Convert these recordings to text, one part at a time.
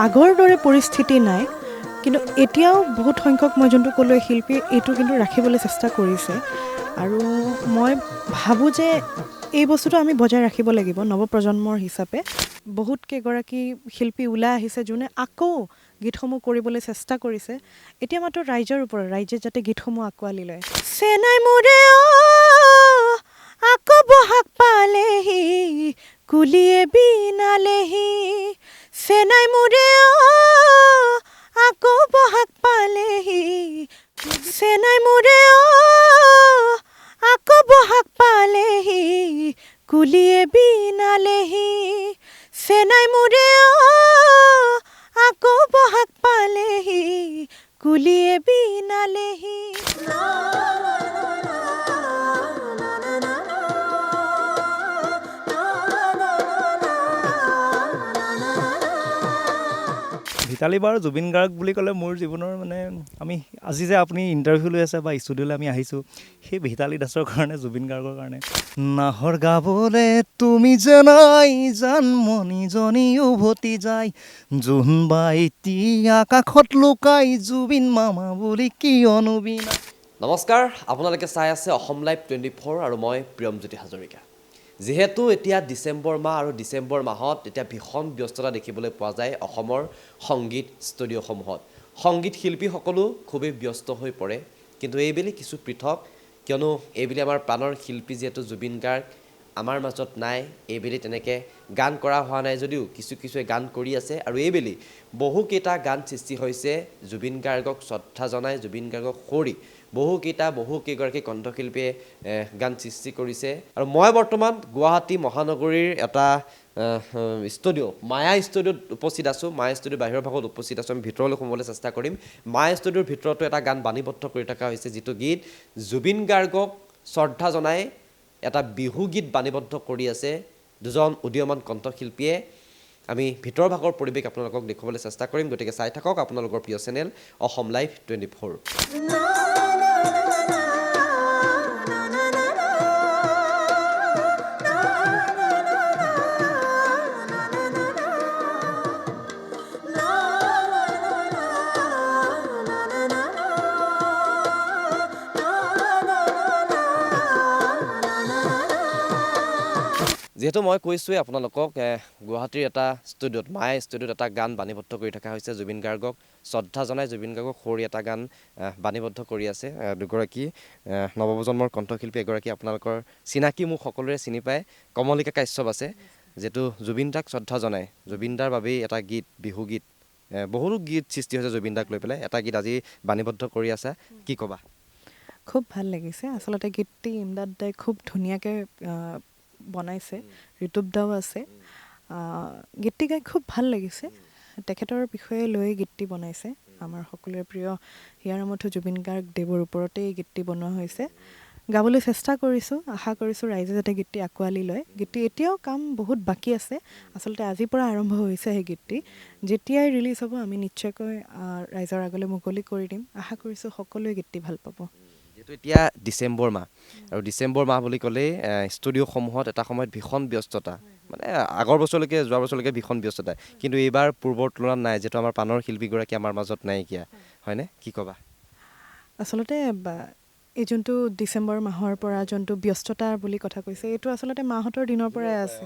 আগৰ দৰে পৰিস্থিতি নাই কিন্তু এতিয়াও বহুত সংখ্যক মই যোনটো ক'লোঁ শিল্পী এইটো কিন্তু ৰাখিবলৈ চেষ্টা কৰিছে আৰু মই ভাবোঁ যে এই বস্তুটো আমি বজাই ৰাখিব লাগিব নৱপ্ৰজন্মৰ হিচাপে বহুত কেইগৰাকী শিল্পী ওলাই আহিছে যোনে আকৌ গীতসমূহ কৰিবলৈ চেষ্টা কৰিছে এতিয়া মাত্ৰ ৰাইজৰ ওপৰত ৰাইজে যাতে গীতসমূহ আঁকোৱালি লয় চেনাই মোৰে আকৌ বহাগ পালেহি কুলিয়ে বিনালেহি চেনাই মোৰে আকৌ বহাগ পালেহি চেনাই মোৰে আকৌ বহাগ পালেহি কুলিয়ে বিনালেহি চেনাই মোৰে আকৌ বহাগ পালেহি কুলিয়ে বিনালেহি ভিতালী বাৰ জুবিন গাৰ্গ বুলি ক'লে মোৰ জীৱনৰ মানে আমি আজি যে আপুনি ইণ্টাৰভিউ লৈ আছে বা ষ্টুডিঅ'লৈ আমি আহিছোঁ সেই ভিতালী দাসৰ কাৰণে জুবিন গাৰ্গৰ কাৰণে নাহৰ গাবলৈ তুমি জনাই জানমণিজনী উভতি যায় জোনবা এতিয়া আকাশত লুকাই জুবিন মামা বুলি কিয়নো বিনা। নমস্কাৰ, আপোনালোকে চাই আছে অসম লাইভ 24 আৰু মই প্ৰিয়মজ্যোতি হাজৰিকা। যিহেতু এতিয়া ডিচেম্বৰ মাহ আৰু ডিচেম্বৰ মাহত এতিয়া ভীষণ ব্যস্ততা দেখিবলৈ পোৱা যায় অসমৰ সংগীত ষ্টুডিঅ'সমূহত। সংগীত শিল্পীসকলো খুবেই ব্যস্ত হৈ পৰে, কিন্তু এইবেলি কিছু পৃথক, কিয়নো এইবেলি আমাৰ প্ৰাণৰ শিল্পী যিহেতু জুবিন গাৰ্গ আমাৰ মাজত নাই। এইবেলি তেনেকৈ গান কৰা হোৱা নাই যদিও কিছুৱে গান কৰি আছে আৰু এইবেলি বহুকেইটা গান সৃষ্টি হৈছে জুবিন গাৰ্গক শ্ৰদ্ধা জনাই, জুবিন গাৰ্গক সুঁৱৰি বহুকেইগৰাকী কণ্ঠশিল্পীয়ে গান সৃষ্টি কৰিছে। আৰু মই বৰ্তমান গুৱাহাটী মহানগৰীৰ এটা ষ্টুডিঅ' মায়া ষ্টুডিঅ'ত উপস্থিত আছোঁ। মায়া ষ্টুডিঅ'ৰ বাহিৰৰ ভাগত উপস্থিত আছোঁ। আমি ভিতৰলৈ সোমাবলৈ চেষ্টা কৰিম। মায়া ষ্টুডিঅ'ৰ ভিতৰতো এটা গান বাণীবদ্ধ কৰি থকা হৈছে, যিটো গীত জুবিন গাৰ্গক শ্ৰদ্ধা জনাই এটা বিহু গীত বাণীবদ্ধ কৰি আছে দুজন উদীয়মান কণ্ঠশিল্পীয়ে। আমি ভিতৰৰ ভাগৰ পৰিৱেশ আপোনালোকক দেখুৱাবলৈ চেষ্টা কৰিম, গতিকে চাই থাকক আপোনালোকৰ প্ৰিয় চেনেল অসম লাইভ 24। যিহেতু মই কৈছোঁৱেই আপোনালোকক গুৱাহাটীৰ এটা ষ্টুডিঅ'ত মায়া ষ্টুডিঅ'ত এটা গান বাণীবদ্ধ কৰি থকা হৈছে জুবিন গাৰ্গক শ্ৰদ্ধা জনাই, জুবিন গাৰ্গক সুঁৱৰি এটা গান বাণীবদ্ধ কৰি আছে দুগৰাকী নৱপ্ৰজন্মৰ কণ্ঠশিল্পী। এগৰাকী আপোনালোকৰ চিনাকি মোক সকলোৰে চিনি পায়, কমলিকা কাশ্যপ আছে, যিহেতু জুবিন দাক শ্ৰদ্ধা জনাই জুবিন দাৰ বাবেই এটা গীত বিহু গীত বহুতো গীত সৃষ্টি হৈছে জুবিন দাক লৈ পেলাই এটা গীত আজি বাণীবদ্ধ কৰি আছে, কি ক'বা? খুব ভাল লাগিছে আচলতে গীতটি ইমদাদ দাই খুব ধুনীয়াকৈ বনাইছে, ঋতুপ দাও আছে, গীতটি গাই খুব ভাল লাগিছে। তেখেতৰ বিষয়ে লৈ গীতটি বনাইছে আমাৰ সকলোৰে প্ৰিয় হিয়াৰ আমঠু জুবিন গাৰ্গ দেৱৰ ওপৰতে এই গীতটি বনোৱা হৈছে। গাবলৈ চেষ্টা কৰিছোঁ, আশা কৰিছোঁ ৰাইজে যাতে গীতটি আঁকোৱালি লয়। গীতটি এতিয়াও কাম বহুত বাকী আছে, আচলতে আজিৰ পৰা আৰম্ভ হৈছে সেই গীতটি। যেতিয়াই ৰিলিজ হ'ব আমি নিশ্চয়কৈ ৰাইজৰ আগলৈ মুকলি কৰি দিম। আশা কৰিছোঁ সকলোৱে গীতটি ভাল পাব। যিহেতু এতিয়া ডিচেম্বৰ মাহ আৰু ডিচেম্বৰ মাহ বুলি ক'লেই ষ্টুডিঅ'সমূহত এটা সময়ত ভীষণ ব্যস্ততা, মানে আগৰ বছৰলৈকে যোৱা বছৰলৈকে ভীষণ ব্যস্ততা, কিন্তু এইবাৰ পূৰ্বৰ তুলনাত নাই, যিহেতু আমাৰ প্ৰাণৰ শিল্পীগৰাকী আমাৰ মাজত নাইকিয়া, হয়নে, কি ক'বা? আচলতে এই যোনটো ডিচেম্বৰ মাহৰ পৰা যোনটো ব্যস্ততা বুলি কথা কৈছে, এইটো আচলতে মাহঁতৰ দিনৰ পৰাই আছে।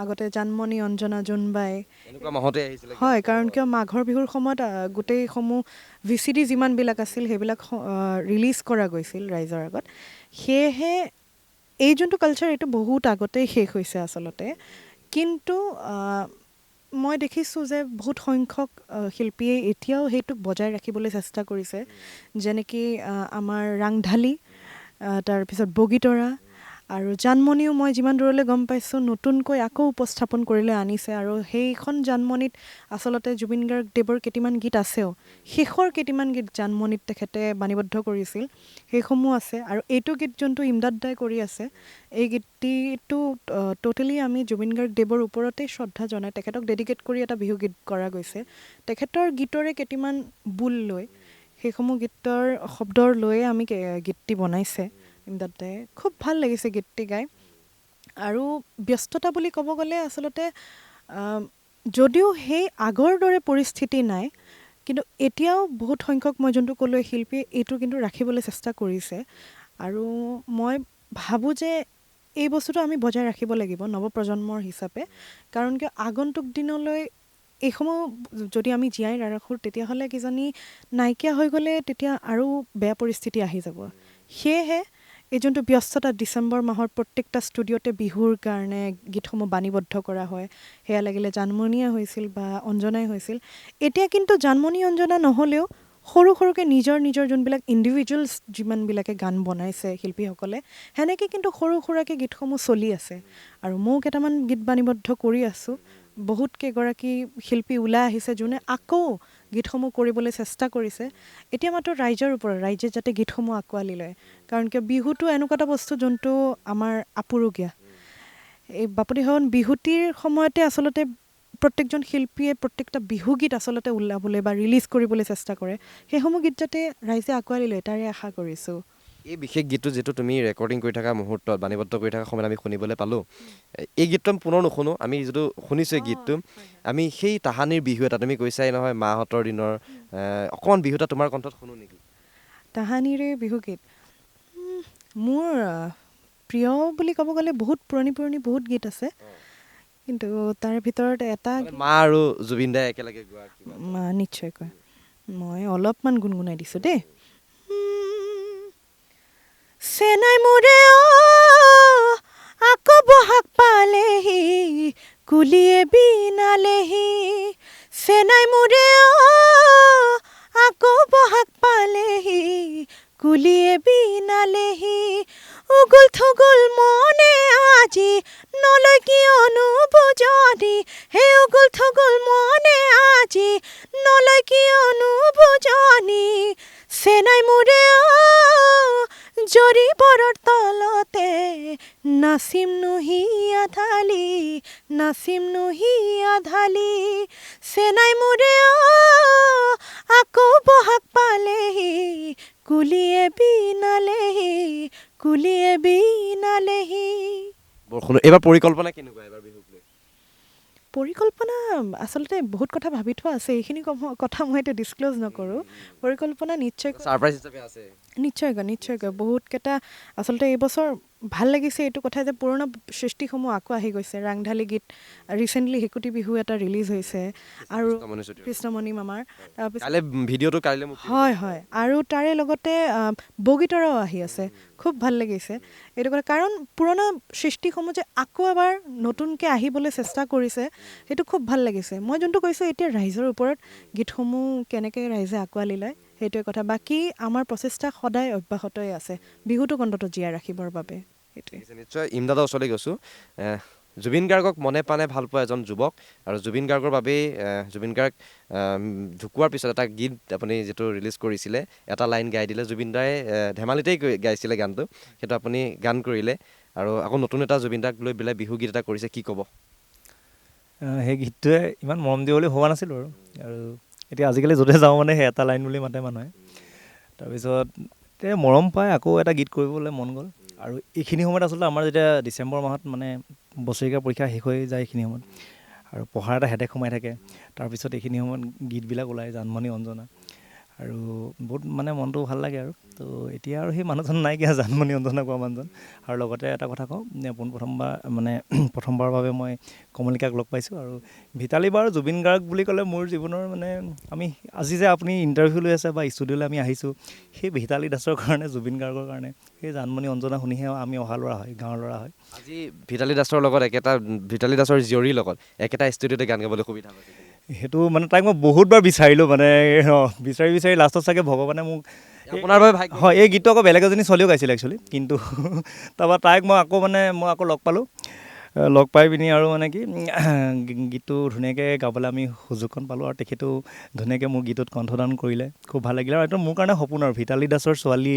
আগতে জানমণি অঞ্জনা জোনবাই এনেকুৱা মাহতে আহিছিলে, হয়, কাৰণ কিয় মাঘৰ বিহুৰ সময়ত গোটেইসমূহ VCD যিমানবিলাক আছিল সেইবিলাক ৰিলিজ কৰা গৈছিল ৰাইজৰ আগত। সেয়েহে এই যোনটো কালচাৰ এইটো বহুত আগতেই শেষ হৈছে আচলতে, কিন্তু মই দেখিছোঁ যে বহুত সংখ্যক শিল্পীয়ে এতিয়াও সেইটোক বজাই ৰাখিবলৈ চেষ্টা কৰিছে, যেনেকৈ আমাৰ ৰাংঢালী, তাৰপিছত বগীতৰা আৰু জানমণিও মই যিমান দূৰলৈ গম পাইছোঁ নতুনকৈ আকৌ উপস্থাপন কৰিলে আনিছে। আৰু সেইখন জানমণিত আচলতে জুবিন গাৰ্গ দেৱৰ কেইটামান গীত আছেও, শেষৰ কেইটামান গীত জানমণিত তেখেতে বাণীবদ্ধ কৰিছিল, সেইসমূহ আছে। আৰু এইটো গীত যোনটো ইমদাদ দাই কৰি আছে, এই গীতটিটো টোটেলি আমি জুবিন গাৰ্গ দেৱৰ ওপৰতেই শ্ৰদ্ধা জনাই তেখেতক ডেডিকেট কৰি এটা বিহু গীত কৰা গৈছে। তেখেতৰ গীতৰে কেইটামান বোল লৈ, সেইসমূহ গীতৰ শব্দৰ লৈয়ে আমি গীতটি বনাইছে ইমদাদ দাই। খুব ভাল লাগিছে গীতটি গাই। আৰু ব্যস্ততা বুলি ক'ব গ'লে আচলতে যদিও সেই আগৰ দৰে পৰিস্থিতি নাই, কিন্তু এতিয়াও বহুত সংখ্যক মই যোনটো ক'লোঁ শিল্পীয়ে এইটো কিন্তু ৰাখিবলৈ চেষ্টা কৰিছে। আৰু মই ভাবোঁ যে এই বস্তুটো আমি বজাই ৰাখিব লাগিব নৱপ্ৰজন্মৰ হিচাপে, কাৰণ কিয় আগন্তুক দিনলৈ এইসমূহ যদি আমি জীয়াই নাৰাখোঁ তেতিয়াহ'লে কিজানি নাইকিয়া হৈ গ'লে তেতিয়া আৰু বেয়া পৰিস্থিতি আহি যাব। সেয়েহে এই যোনটো ব্যস্ততা ডিচেম্বৰ মাহৰ প্ৰত্যেকটা ষ্টুডিঅ'তে বিহুৰ কাৰণে গীতসমূহ বাণীবদ্ধ কৰা হয়, সেয়া লাগিলে জানমণিয়ে হৈছিল বা অঞ্জনাই হৈছিল। এতিয়া কিন্তু জানমণি অঞ্জনা নহ'লেও সৰু সৰুকৈ নিজৰ যোনবিলাক ইণ্ডিভিজুৱেলছ যিমানবিলাকে গান বনাইছে শিল্পীসকলে, সেনেকৈ কিন্তু সৰু সুৰাকৈ গীতসমূহ চলি আছে। আৰু ময়ো কেইটামান গীত বাণীবদ্ধ কৰি আছোঁ। বহুত কেইগৰাকী শিল্পী ওলাই আহিছে যোনে আকৌ গীতসমূহ কৰিবলৈ চেষ্টা কৰিছে। এতিয়া মাত্ৰ ৰাইজৰ ওপৰত, ৰাইজে যাতে গীতসমূহ আঁকোৱালি লয়, কাৰণ কিয় বিহুটো এনেকুৱা এটা বস্তু যোনটো আমাৰ আপুৰুগীয়া। এই বাপতিসাহোন বিহুটিৰ সময়তে আচলতে প্ৰত্যেকজন শিল্পীয়ে প্ৰত্যেকটা বিহুগীত আচলতে ওলাবলৈ বা ৰিলিজ কৰিবলৈ চেষ্টা কৰে। সেইসমূহ গীত যাতে ৰাইজে আঁকোৱালি লয় তাৰে আশা কৰিছোঁ। এই বিশেষ গীতটো যিটো তুমি ৰেকৰ্ডিং কৰি থকা মুহূৰ্তত বাণীবদ্ধ কৰি থকা সময়ত আমি শুনিবলৈ পালোঁ, এই গীতটো আমি পুনৰ নুশুনো, আমি যিটো শুনিছোঁ এই গীতটো, আমি সেই তাহানিৰ বিহু এটা তুমি কৈছাই নহয় মাহঁতৰ দিনৰ, অকণমান বিহু এটা তোমাৰ কণ্ঠত শুনো নেকি? তাহানিৰে বিহুগীত মোৰ প্ৰিয় বুলি ক'ব গ'লে বহুত পুৰণি বহুত গীত আছে, কিন্তু তাৰে ভিতৰত এটা মা আৰু জুবিন দাই একেলগে গোৱা কিবা নিশ্চয়কৈ মই অলপমান গুণগুণাই দিছোঁ দেই। চেনাই মোৰে আকৌ বহাগ পালেহি, কুলিয়ে বিনালেহি। চেনাই মোৰে আকৌ বহাগ পালেহি, কুলিয়ে বিনালেহি। উগুল থুগুল মনে আজি নলয় কিয়নো বুজনি, হে উগুল থুগুল মনে আজি নলয় কিয়নো বুজনি। চেনাই মোৰে জৰিবৰৰ তলতে, নাচিম নুহিয়া ঢালি, নাচিম নুহিয়া ঢালি। চেনাই মোৰে আকৌ বহাগ পালেহি, কুলিয়ে বিনালেহি, কুলিয়ে বিনালেহি। বৰষুণ এইবাৰ পৰিকল্পনা কেনেকুৱা এইবাৰ বিহুক লৈ? পৰিকল্পনা আচলতে বহুত কথা ভাবি থোৱা আছে, এইখিনি কথা মই এতিয়া ডিছক্ল'জ নকৰোঁ। পৰিকল্পনা নিশ্চয়কৈ ছাৰপ্ৰাইজ হিচাপে আছে। নিশ্চয়কৈ বহুতকেইটা আচলতে এইবছৰ ভাল লাগিছে এইটো কথা যে পুৰণা সৃষ্টিসমূহ আকৌ আহি গৈছে। ৰাংঢালী গীত ৰিচেণ্টলি হেকুটি বিহু এটা ৰিলিজ হৈছে, আৰু কৃষ্ণমণি মামাৰ, তাৰপিছত ভিডিঅ'টো কাইলৈ মোক হয় আৰু তাৰে লগতে বগীতৰাও আহি আছে। খুব ভাল লাগিছে এইটো কথা, কাৰণ পুৰণা সৃষ্টিসমূহ যে আকৌ এবাৰ নতুনকৈ আহিবলৈ চেষ্টা কৰিছে, সেইটো খুব ভাল লাগিছে। মই যোনটো কৈছোঁ এতিয়া ৰাইজৰ ওপৰত গীতসমূহ কেনেকৈ ৰাইজে আঁকোৱালি লয় সেইটোৱে কথা। বাকী আমাৰ প্ৰচেষ্টা সদায় অব্যাহতই আছে বিহুটোক অন্তত জীয়াই ৰাখিবৰ বাবে। সেইটোৱে নিশ্চয় ইমদাদৰ ওচৰলৈ গৈছোঁ। জুবিন গাৰ্গক মনে প্ৰাণে ভাল পোৱা এজন যুৱক, আৰু জুবিন গাৰ্গৰ বাবেই জুবিন গাৰ্গ ঢুকোৱাৰ পিছত এটা গীত আপুনি যিটো ৰিলিজ কৰিছিলে, এটা লাইন গাই দিলে। জুবিন দাই ধেমালিতেই গাইছিলে গানটো, সেইটো আপুনি গান কৰিলে, আৰু আকৌ নতুন এটা জুবিন দাক লৈ পেলাই বিহু গীত এটা কৰিছে, কি ক'ব? সেই গীতটোৱে ইমান মৰম দিয়ে বুলি ভবা নাছিলোঁ আৰু এতিয়া আজিকালি য'তে যাওঁ মানে সেই এটা লাইন বুলি মাতে মানুহে। তাৰপিছত এতিয়া মৰম পাই আকৌ এটা গীত কৰিবলৈ মন গ'ল। আৰু এইখিনি সময়ত আচলতে আমাৰ যেতিয়া ডিচেম্বৰ মাহত মানে বছৰেকীয়া পৰীক্ষা শেষ হৈ যায়, এইখিনি সময়ত আৰু পঢ়াৰ এটা হেডেক সোমাই থাকে, তাৰপিছত এইখিনি সময়ত গীতবিলাক ওলায়, জানমণি অঞ্জনা, আৰু বহুত মানে মনটো ভাল লাগে। আৰু তো এতিয়া আৰু সেই মানুহজন নাইকিয়া, জানমণি অঞ্জনা কোৱা মানুহজন। আৰু লগতে এটা কথা কওঁ, প্ৰথমবাৰৰ বাবে মই কমলিকাক লগ পাইছোঁ। আৰু ভিতালী বাৰ জুবিন গাৰ্গ বুলি ক'লে মোৰ জীৱনৰ মানে আমি আজি যে আপুনি ইণ্টাৰভিউ লৈ আছে বা ষ্টুডিঅ'লৈ আমি আহিছোঁ, সেই ভিতালী দাসৰ কাৰণে, জুবিন গাৰ্গৰ কাৰণে, সেই জানমণি অঞ্জনা শুনিহে আমি অহা ল'ৰা হয়, গাঁৱৰ ল'ৰা হয়। আজি ভিতালী দাসৰ লগত ভিতালী দাসৰ জীয়ৰীৰ লগত একেটা ষ্টুডিঅ'তে গান গাবলৈ সুবিধা পাইছে। সেইটো মানে তাইক মই বহুতবাৰ বিচাৰিলোঁ, মানে বিচাৰি লাষ্টত চাগে ভগৱানে মোক আপোনাৰ বাবে ভাগ্য। হয়, এই গীতটো আকৌ বেলেগ এজনী ছোৱালীও গাইছিলে একচুৱেলি, কিন্তু তাৰপৰা তাইক মই আকৌ লগ পালোঁ। লগ পাই পিনি আৰু মানে কি গীতটো ধুনীয়াকৈ গাবলৈ আমি সুযোগখন পালোঁ, আৰু তেখেতেও ধুনীয়াকৈ মোৰ গীতত কণ্ঠদান কৰিলে। খুব ভাল লাগিলে, আৰু এইটো মোৰ কাৰণে সপোন, আৰু ভিতালী দাসৰ ছোৱালী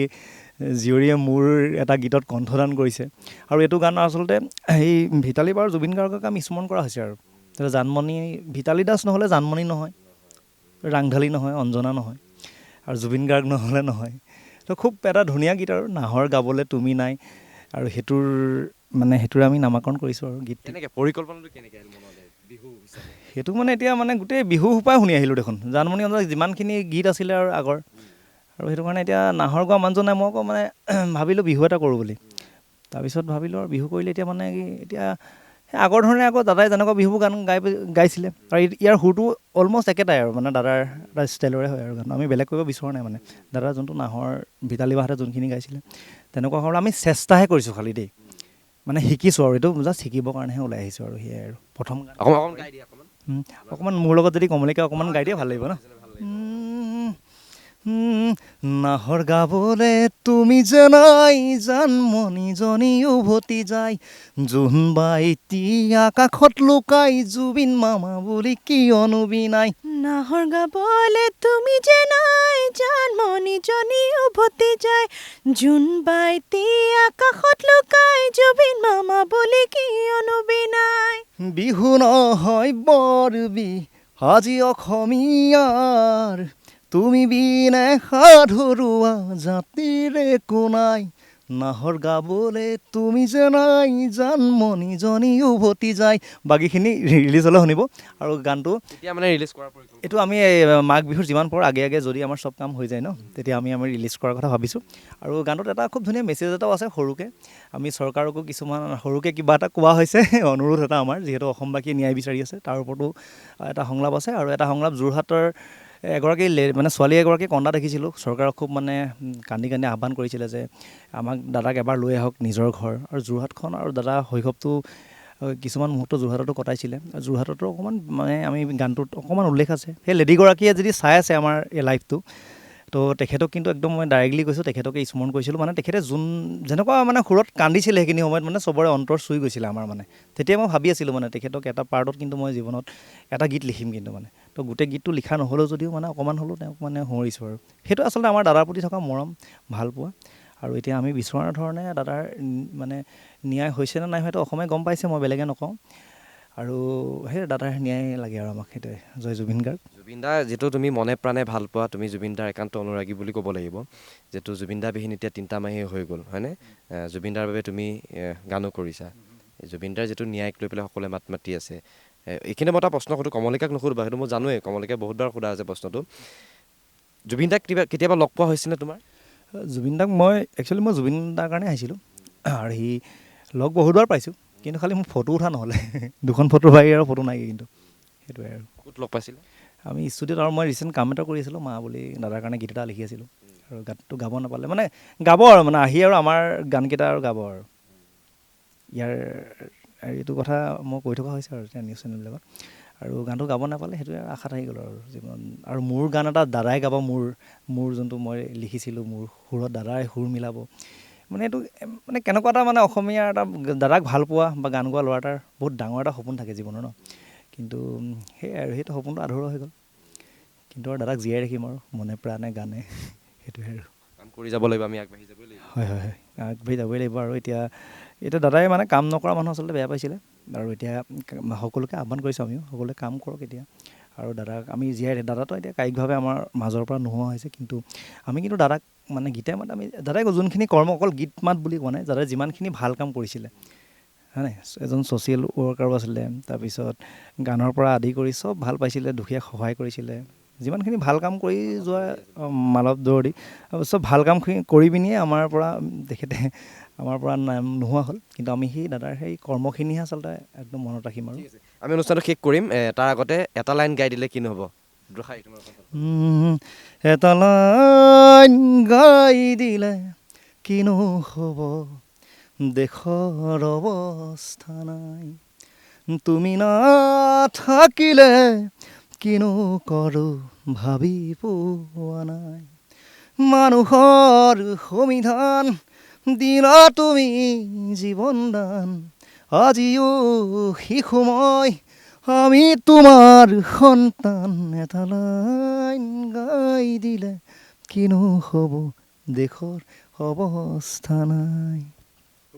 জীয়ৰীয়ে মোৰ এটা গীতত কণ্ঠদান কৰিছে। আৰু এইটো গান আচলতে এই ভিতালী বাৰ জুবিন গাৰ্গক আমি স্মৰণ কৰা হৈছে। আৰু জানমণি, ভিতালী দাস নহ'লে জানমণি নহয়, ৰাংঢালী নহয়, অঞ্জনা নহয়, আৰু জুবিন গাৰ্গ নহ'লে নহয়। তো খুব এটা ধুনীয়া গীত, আৰু নাহৰ গাবলৈ তুমি নাই, আৰু সেইটোৰে আমি নামাকৰণ কৰিছোঁ আৰু গীত। কেনেকৈ পৰিকল্পনাটো কেনেকৈ মনলৈ? সেইটো মানে এতিয়া মানে গোটেই বিহু সোপাই শুনি আহিলোঁ দেখোন জানমণি অঞ্চলত যিমানখিনি গীত আছিলে আৰু আগৰ আৰু সেইটো কাৰণে এতিয়া নাহৰ গোৱা মানুহজন নাই মই আকৌ মানে ভাবিলোঁ বিহু এটা কৰোঁ বুলি তাৰপিছত ভাবিলোঁ আৰু বিহু কৰিলে এতিয়া মানে কি এতিয়া সেই আগৰ ধৰণে আকৌ দাদাই যেনেকুৱা বিহুবোৰ গান গাইছিলে আৰু ইয়াৰ সুৰটো অলমষ্ট একেটাই আৰু মানে দাদাৰ এটা ষ্টাইলৰে হয় আৰু গান আমি বেলেগ কৰিব বিচৰা নাই মানে দাদাৰ যোনটো নাহৰ ভিতালী বাহঁতে যোনখিনি গাইছিলে তেনেকুৱা হ'লে আমি চেষ্টাহে কৰিছোঁ খালি দেই মানে শিকিছোঁ আৰু এইটো জাষ্ট শিকিবৰ কাৰণেহে ওলাই আহিছোঁ আৰু সেয়াই আৰু প্ৰথম গান অকণমান গাই দিয়া অকণমান অকণমান মোৰ লগত যদি কমলিকা অকণমান গাই দিয়ে ভাল লাগিব ন নাহৰ গাবলে তুমি যে নাই জানমণিজনী উভতি যায় জোনবাই এতিয়া আকাশত লুকাই জুবিন মামা বুলি কিয়নো বিনাই নাহৰ গাবলে তুমি যে নাই জানমণিজনী উভতি যায় জোনবাইতি আকাশত লুকাই জুবিন মামা বুলি কিয়নো বিনাই বিহু নহয় বৰ আজি অসমীয়াৰ তুমি বিনে সাধৰুৱা জাতিৰ একো নাই নাহৰ গাবলে তুমি যে নাই জানমণিজনী উভতি যায় বাকীখিনি ৰিলিজ হ'লে শুনিব আৰু গানটো এতিয়া মানে ৰিলিজ কৰাৰ পৰিকল্পনা এইটো আমি মাঘ বিহুৰ যিমান পাৰোঁ আগে আগে যদি আমাৰ চব কাম হৈ যায় ন তেতিয়া আমি ৰিলিজ কৰাৰ কথা ভাবিছোঁ আৰু গানটোত এটা খুব ধুনীয়া মেছেজ এটাও আছে সৰুকৈ আমি চৰকাৰকো কিছুমান সৰুকৈ কিবা এটা কোৱা হৈছে অনুৰোধ এটা আমাৰ যিহেতু অসমবাসীয়ে ন্যায় বিচাৰি আছে তাৰ ওপৰতো এটা সংলাপ আছে আৰু এটা সংলাপ যোৰহাটৰ এগৰাকী মানে ছোৱালী এগৰাকী কন্দা দেখিছিলোঁ চৰকাৰক খুব মানে কান্দি কান্দি আহ্বান কৰিছিলে যে আমাক দাদাক এবাৰ লৈ আহক নিজৰ ঘৰ আৰু যোৰহাটখন আৰু দাদা শৈশৱটো কিছুমান মুহূৰ্ত যোৰহাটতো কটাইছিলে যোৰহাটতো অকণমান মানে আমি গানটোত অকণমান উল্লেখ আছে সেই লেডিগৰাকীয়ে যদি চাই আছে আমাৰ এই লাইভটো তো তেখেতক কিন্তু একদম মই ডাইৰেক্টলি কৈছোঁ তেখেতকে স্মৰণ কৰিছিলোঁ মানে তেখেতে যেনেকুৱা মানে সুৰত কান্দিছিলে সেইখিনি সময়ত মানে চবৰে অন্তৰ চুই গৈছিলে আমাৰ মানে তেতিয়া মই ভাবি আছিলোঁ মানে তেখেতক এটা পাৰ্টত কিন্তু মই জীৱনত এটা গীত লিখিম কিন্তু মানে তো গোটেই গীতটো লিখা নহ'লেও যদিও মানে অকণমান হ'লেও তেওঁক মানে শুৱৰিছোঁ আৰু সেইটো আচলতে আমাৰ দাদাৰ প্ৰতি থকা মৰম ভাল পোৱা আৰু এতিয়া আমি বিচৰা ধৰণে দাদাৰ মানে ন্যায় হৈছে নে নাই হয়তো অসমে গম পাইছে মই বেলেগে নকওঁ আৰু সেই দাদাৰ ন্যায় লাগে আৰু আমাক সেইটোৱে জয় জুবিন গাৰ্গ জুবিন দা যিটো তুমি মনে প্ৰাণে ভাল পোৱা তুমি জুবিন দাৰ একান্ত অনুৰাগী বুলি ক'ব লাগিব যিটো জুবিন দা বিহীন এতিয়া 3টা মাহেই হৈ গ'ল হয়নে জুবিন দাৰ বাবে তুমি গানো কৰিছা জুবিন দাৰ যিটো ন্যায়ক লৈ পেলাই সকলোৱে মাত মাতি আছে এইখিনি মই এটা প্ৰশ্ন সুধোঁ কমলিকাক নুসুধিবা সেইটো মই জানোৱেই কমলিকাই বহুতবাৰ সোধা আছে প্ৰশ্নটো জুবিন দাক কেতিয়াবা লগ পোৱা হৈছেনে তোমাৰ জুবিন দাক মই জুবিন দাৰ কাৰণে আহিছিলোঁ আৰু সি লগ বহুতবাৰ পাইছোঁ কিন্তু খালি মোৰ ফটো উঠা নহ'লে দুখন ফটোৰ বাহিৰে আৰু ফটো নাই কিন্তু সেইটোৱে আৰু ক'ত লগ পাইছিলে আমি ষ্টুডিঅ'ত আৰু মই ৰিচেণ্ট কাম এটা কৰি আছিলোঁ মা বুলি দাদাৰ কাৰণে গীত এটা লিখি আছিলোঁ আৰু গানটো গাব নাপালে মানে গাব আৰু মানে আহি আৰু আমাৰ গানকেইটা আৰু গাব আৰু ইয়াৰ এইটো কথা মই কৈ থকা হৈছে আৰু এতিয়া নিউজ চেনেলবিলাকত আৰু গানটো গাব নাপালে সেইটোৱে আশাত আহি গ'ল আৰু জীৱন আৰু মোৰ গান এটা দাদাই গাব মোৰ যোনটো মই লিখিছিলোঁ মোৰ সুৰত দাদাই সুৰ মিলাব মানে এইটো মানে কেনেকুৱা এটা মানে অসমীয়াৰ এটা দাদাক ভাল পোৱা বা গান গোৱা ল'ৰা এটাৰ বহুত ডাঙৰ এটা সপোন থাকে জীৱনৰ ন কিন্তু সেয়াই আৰু সেইটো সপোনটো আধৰুৱা হৈ গ'ল কিন্তু আৰু দাদাক জীয়াই ৰাখিম আৰু মনে প্ৰাণে গানে সেইটোৱে আৰু কাম কৰি যাব লাগিব আমি আগবাঢ়ি যাবই লাগিব হয় আগবাঢ়ি যাবই লাগিব আৰু এতিয়া দাদাই মানে কাম নকৰা মানুহ আচলতে বেয়া পাইছিলে আৰু এতিয়া সকলোকে আহ্বান কৰিছোঁ আমিও সকলোৱে কাম কৰক এতিয়া আৰু দাদাক আমি দাদাটো এতিয়া কায়িকভাৱে আমাৰ মাজৰ পৰা নোহোৱা হৈছে কিন্তু আমি কিন্তু দাদাক মানে গীতে মাত আমি দাদাই যোনখিনি কৰ্ম অকল গীত মাত বুলি কোৱা নাই দাদাই যিমানখিনি ভাল কাম কৰিছিলে হয় নাই এজন ছ'চিয়েল ৱৰ্কাৰো আছিলে তাৰপিছত গানৰ পৰা আদি কৰি চব ভাল পাইছিলে দুখীয়াক সহায় কৰিছিলে যিমানখিনি ভাল কাম কৰি যোৱা মালৱ দৌৰদি চব ভাল কামখিনি কৰি পিনিয়ে আমাৰ পৰা তেখেতে আমাৰ পৰা নোহোৱা হ'ল কিন্তু আমি সেই দাদাৰ সেই কৰ্মখিনিহে আচলতে একদম মনত ৰাখিম আৰু আমি অনুষ্ঠানটো শেষ কৰিম তাৰ আগতে এটা লাইন গাই দিলে কিনো হ'ব এটা লাইন গাই দিলে কিনো হ'ব দেশৰ অৱস্থা নাই তুমি নাথাকিলে কিনো কৰোঁ ভাবি পোৱা নাই মানুহৰ সংবিধান দিলা তুমি জীৱন দান আজিও সি সময় আমি তোমাৰ সন্তান এটা লাইন গাই দিলে কিনো হ'ব দেশৰ অৱস্থা নাই